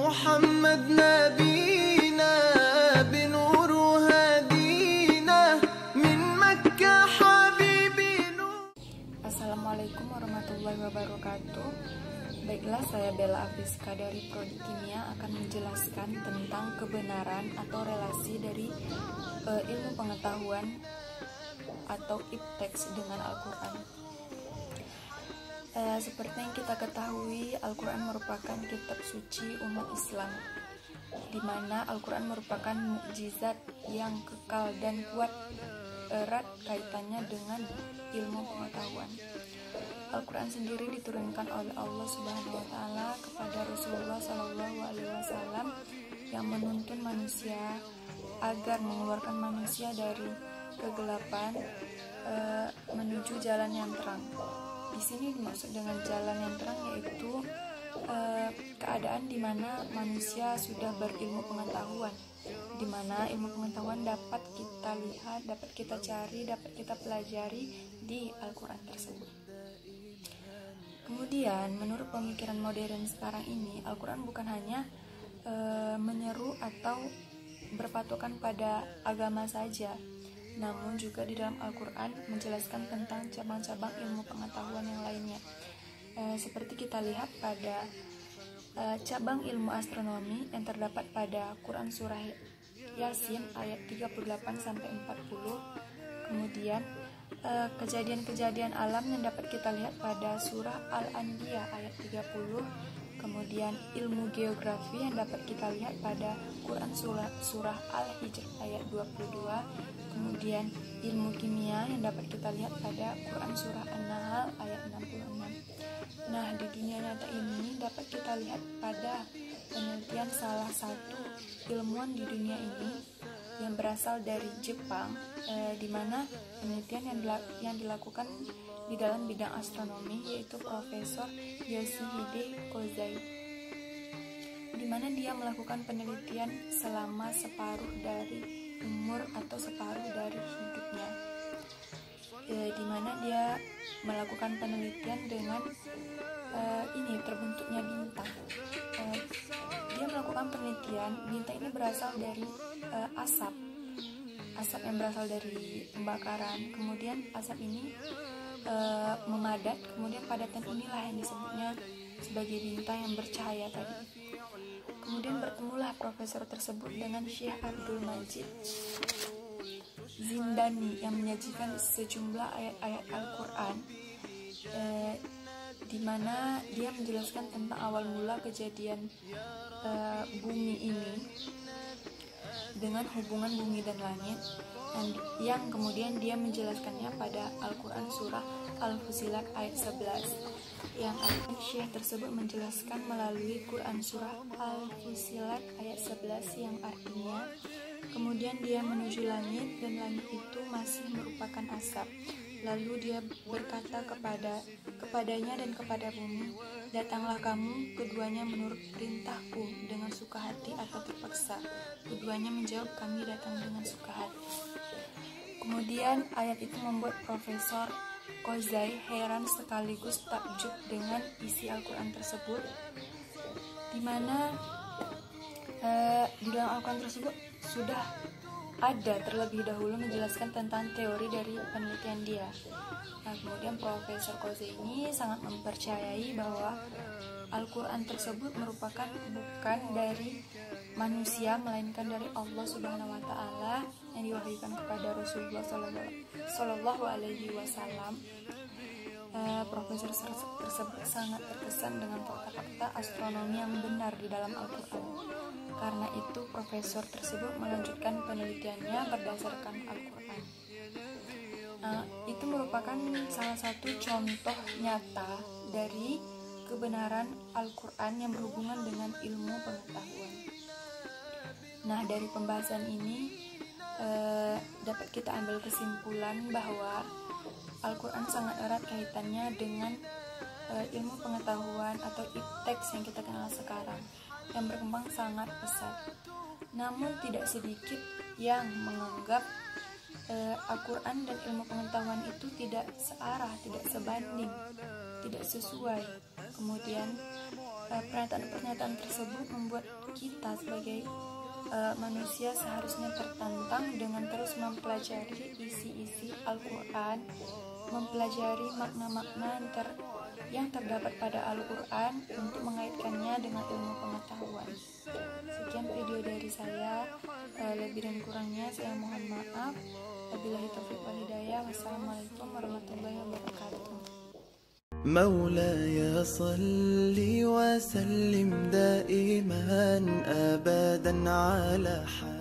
محمد نبينا بنور هدينا من مكة حبيبي نور. Assalamualaikum warahmatullahi wabarakatuh. Baiklah, saya Bella Afiska dari Prodi Kimia akan menjelaskan tentang kebenaran atau relasi dari ilmu pengetahuan atau ipteks dengan Al-Quran. Seperti yang kita ketahui, Al-Quran merupakan kitab suci umat Islam, di mana Al-Quran merupakan mukjizat yang kekal dan kuat erat kaitannya dengan ilmu pengetahuan. Al-Quran sendiri diturunkan oleh Allah Subhanahu wa Ta'ala kepada Rasulullah Shallallahu Alaihi Wasallam yang menuntun manusia agar mengeluarkan manusia dari kegelapan menuju jalan yang terang. Di sini dimaksud dengan jalan yang terang yaitu keadaan di mana manusia sudah berilmu pengetahuan, di mana ilmu pengetahuan dapat kita lihat, dapat kita cari, dapat kita pelajari di Al-Quran tersebut. Kemudian, menurut pemikiran modern sekarang ini, Al-Quran bukan hanya menyeru atau berpatokan pada agama saja, namun juga di dalam Al-Quran menjelaskan tentang cabang-cabang ilmu pengetahuan yang lainnya. Seperti kita lihat pada cabang ilmu astronomi yang terdapat pada Quran Surah Yasin ayat 38-40, kemudian kejadian-kejadian alam yang dapat kita lihat pada surah Al-Anbiya ayat 30, kemudian ilmu geografi yang dapat kita lihat pada Quran surah Al-Hijr ayat 22, kemudian ilmu kimia yang dapat kita lihat pada Quran surah An-Nahl ayat 66. Nah, di dunia nyata ini dapat kita lihat pada penelitian salah satu ilmuwan di dunia ini yang berasal dari Jepang, di mana penelitian yang dilakukan di dalam bidang astronomi yaitu Profesor Yoshihide Kozai, di mana dia melakukan penelitian selama separuh dari umur atau separuh dari hidupnya, di mana dia melakukan penelitian dengan terbentuknya bintang. Dia melakukan penelitian, bintang ini berasal dari asap yang berasal dari pembakaran. Kemudian asap ini memadat, kemudian padatan inilah yang disebutnya sebagai bintang yang bercahaya tadi. Kemudian bertemulah profesor tersebut dengan Syekh Abdul Majid Zindani yang menyajikan sejumlah ayat-ayat Al-Quran, di mana dia menjelaskan tentang awal mula kejadian bumi ini dengan hubungan bumi dan langit, yang kemudian dia menjelaskannya pada Al-Quran surah Al-Fusilat ayat 11, yang Syekh tersebut menjelaskan melalui Quran surah Al-Fusilat ayat 11 yang artinya, kemudian dia menuju langit dan langit itu masih merupakan asap. Lalu dia berkata kepadanya dan kepada bumi, datanglah kamu, keduanya menurut perintahku dengan suka hati atau terpaksa. Keduanya menjawab, kami datang dengan suka hati. Kemudian ayat itu membuat Profesor Kozai heran sekaligus takjub dengan isi Al-Quran tersebut, di mana di dalam Al-Quran tersebut sudah ada terlebih dahulu menjelaskan tentang teori dari penelitian dia. Nah, kemudian Profesor Kozai ini sangat mempercayai bahwa Al-Quran tersebut merupakan bukan dari manusia, melainkan dari Allah Subhanahu wa Ta'ala yang diwahyukan kepada Rasulullah Shallallahu Alaihi Wasallam. Profesor tersebut sangat terkesan dengan fakta-fakta astronomi yang benar di dalam Al-Quran. Karena itu, profesor tersebut melanjutkan penelitiannya berdasarkan Al-Quran. Itu merupakan salah satu contoh nyata dari kebenaran Al-Quran yang berhubungan dengan ilmu pengetahuan. Nah, dari pembahasan ini dapat kita ambil kesimpulan bahwa Al-Quran sangat erat kaitannya dengan ilmu pengetahuan atau ipteks yang kita kenal sekarang, yang berkembang sangat pesat. Namun tidak sedikit yang menganggap Al-Quran dan ilmu pengetahuan itu tidak searah, tidak sebanding, tidak sesuai. Kemudian Pernyataan-pernyataan tersebut membuat kita sebagai manusia seharusnya tertantang dengan terus mempelajari isi-isi Al-Quran, mempelajari makna-makna yang terdapat pada Al-Quran untuk mengaitkannya dengan ilmu pengetahuan. Sekian video dari saya, lebih dan kurangnya saya mohon maaf. Wabillahi taufiq wal hidayah. Wassalamualaikum warahmatullahi wabarakatuh. مولاي صل وسلم دائما أبدا على حبيبك